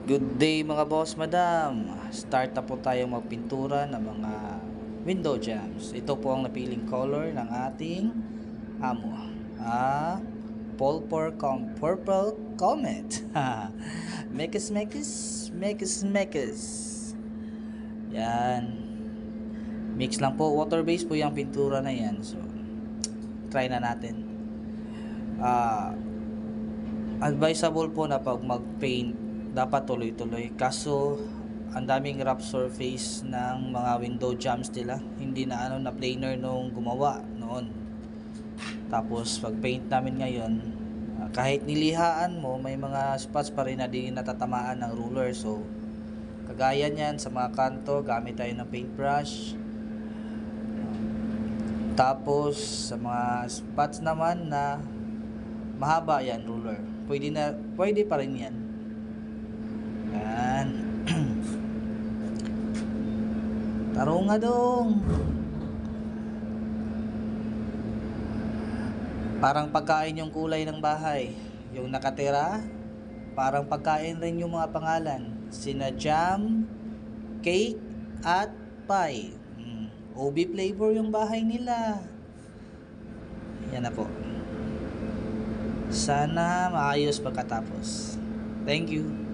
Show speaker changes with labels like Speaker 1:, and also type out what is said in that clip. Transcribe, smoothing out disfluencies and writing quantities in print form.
Speaker 1: Good day mga boss, madam. Start na po tayo magpintura ng mga window jambs. Ito po ang napiling color ng ating amo. Ah, Purple Comet. Mekis mekis, mekis mekis. Yan. Mix lang po, water base po yung pintura na yan. So, try na natin. Advisable po na pag mag-paint dapat tuloy-tuloy, kaso ang daming rough surface ng mga window jambs nila, hindi na na planer nung gumawa noon. Tapos pag paint namin ngayon, kahit nilihaan mo, may mga spots pa rin na di natatamaan ng ruler. So kagaya niyan sa mga kanto, gamit tayo ng paintbrush. Tapos sa mga spots naman na mahaba yan ruler, pwede pa rin yan. Yan. Taro nga dong. Parang pagkain yung kulay ng bahay. Yung nakatira, parang pagkain rin yung mga pangalan. Sina jam, cake, at pie. OB flavor yung bahay nila. Yan na po. Sana maayos pagkatapos. Thank you.